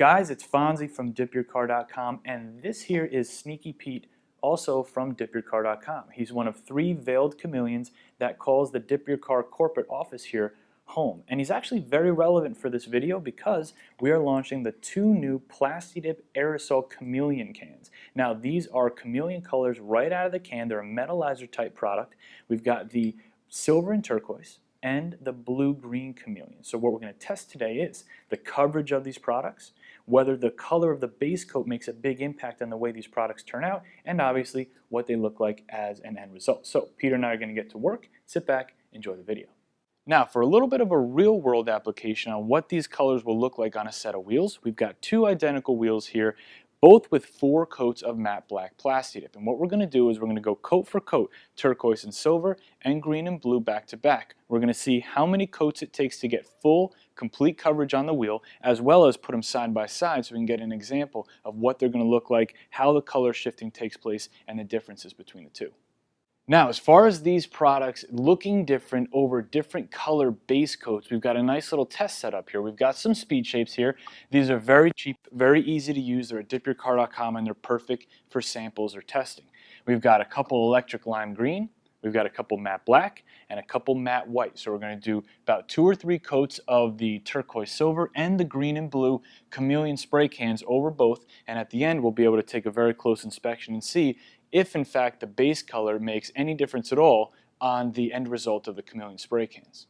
Guys, it's Fonzie from dipyourcar.com, and this here is Sneaky Pete, also from dipyourcar.com. He's one of 3 veiled chameleons that calls the Dip Your Car corporate office here home. And he's actually very relevant for this video because we are launching the 2 new Plasti Dip aerosol chameleon cans. Now these are chameleon colors right out of the can. They're a metallizer type product. We've got the silver and turquoise and the blue-green chameleon. So what we're going to test today is the coverage of these products, whether the color of the base coat makes a big impact on the way these products turn out, and obviously what they look like as an end result. So Peter and I are going to get to work. Sit back, enjoy the video. Now for a little bit of a real-world application on what these colors will look like on a set of wheels, we've got 2 identical wheels here, both with 4 coats of matte black Plasti Dip. And what we're going to do is we're going to go coat for coat, turquoise and silver, and green and blue back to back. We're going to see how many coats it takes to get full, complete coverage on the wheel, as well as put them side by side so we can get an example of what they're going to look like, how the color shifting takes place, and the differences between the 2. Now, as far as these products looking different over different color base coats, we've got a nice little test set up here. We've got some speed shapes here. These are very cheap, very easy to use. They're at dipyourcar.com and they're perfect for samples or testing. We've got a couple electric lime green, we've got a couple matte black, and a couple matte white. So we're going to do about 2 or 3 coats of the turquoise silver and the green and blue chameleon spray cans over both, and at the end we'll be able to take a very close inspection and see if in fact the base color makes any difference at all on the end result of the chameleon spray cans.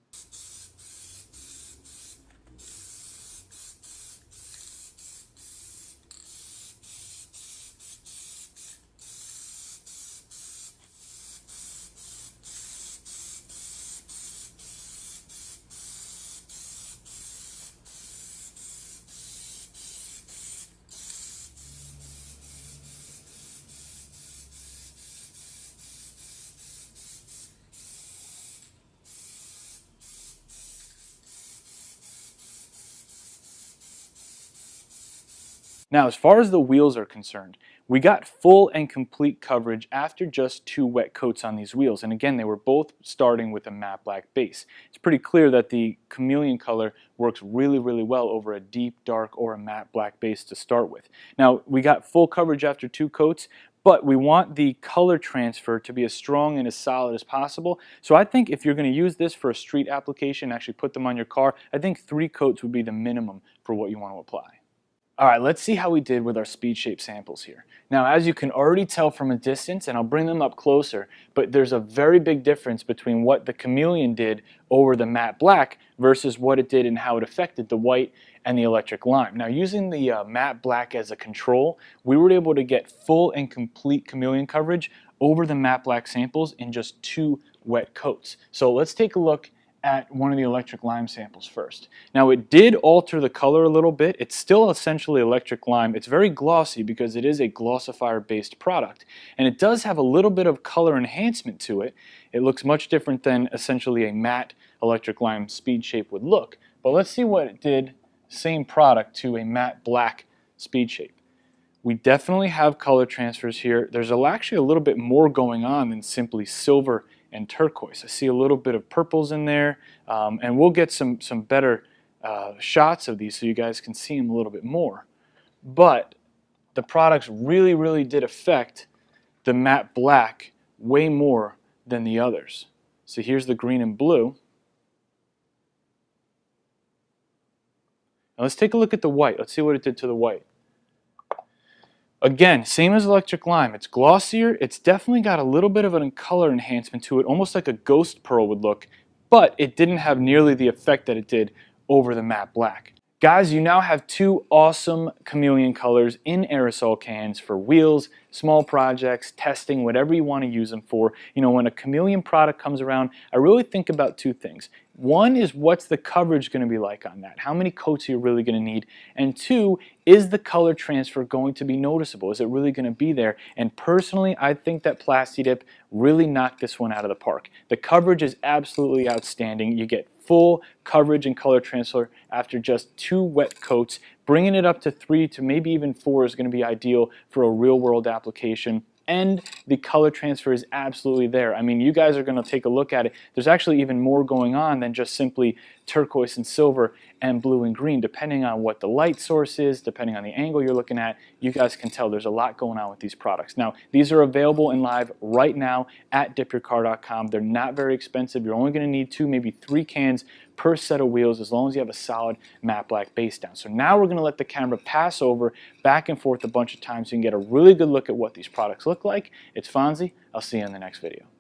Now, as far as the wheels are concerned, we got full and complete coverage after just 2 wet coats on these wheels. And again, they were both starting with a matte black base. It's pretty clear that the chameleon color works really, really well over a deep, dark, or a matte black base to start with. Now, we got full coverage after 2 coats, but we want the color transfer to be as strong and as solid as possible. So I think if you're going to use this for a street application, actually put them on your car, I think 3 coats would be the minimum for what you want to apply. Alright, let's see how we did with our speed shape samples here. Now, as you can already tell from a distance, and I'll bring them up closer, but there's a very big difference between what the chameleon did over the matte black versus what it did and how it affected the white and the electric lime. Now, using the matte black as a control, we were able to get full and complete chameleon coverage over the matte black samples in just 2 wet coats. So let's take a look at one of the electric lime samples first. Now it did alter the color a little bit. It's still essentially electric lime. It's very glossy because it is a glossifier based product, and it does have a little bit of color enhancement to it. It looks much different than essentially a matte electric lime speed shape would look. But let's see what it did, same product, to a matte black speed shape. We definitely have color transfers here. There's actually a little bit more going on than simply silver and turquoise. I see a little bit of purples in there, and we'll get some better shots of these so you guys can see them a little bit more. But the products really, really did affect the matte black way more than the others. So here's the green and blue. Now let's take a look at the white. Let's see what it did to the white. Again, same as electric lime. It's glossier. It's definitely got a little bit of a color enhancement to it, almost like a ghost pearl would look, but it didn't have nearly the effect that it did over the matte black. Guys, you now have 2 awesome chameleon colors in aerosol cans for wheels, small projects, testing, whatever you want to use them for. You know, when a chameleon product comes around, I really think about 2 things. One is, what's the coverage going to be like on that? How many coats are you really going to need? And 2, is the color transfer going to be noticeable? Is it really going to be there? And personally, I think that Plasti Dip really knocked this one out of the park. The coverage is absolutely outstanding. You get full coverage and color transfer after just 2 wet coats. Bringing it up to 3 to maybe even 4 is going to be ideal for a real-world application. And the color transfer is absolutely there. I mean, you guys are going to take a look at it. There's actually even more going on than just simply turquoise and silver and blue and green, depending on what the light source is, depending on the angle you're looking at. You guys can tell there's a lot going on with these products. Now, these are available in live right now at dipyourcar.com. They're not very expensive. You're only going to need 2, maybe 3 cans per set of wheels, as long as you have a solid matte black base down. So now we're going to let the camera pass over back and forth a bunch of times so you can get a really good look at what these products look like. It's Fonzie. I'll see you in the next video.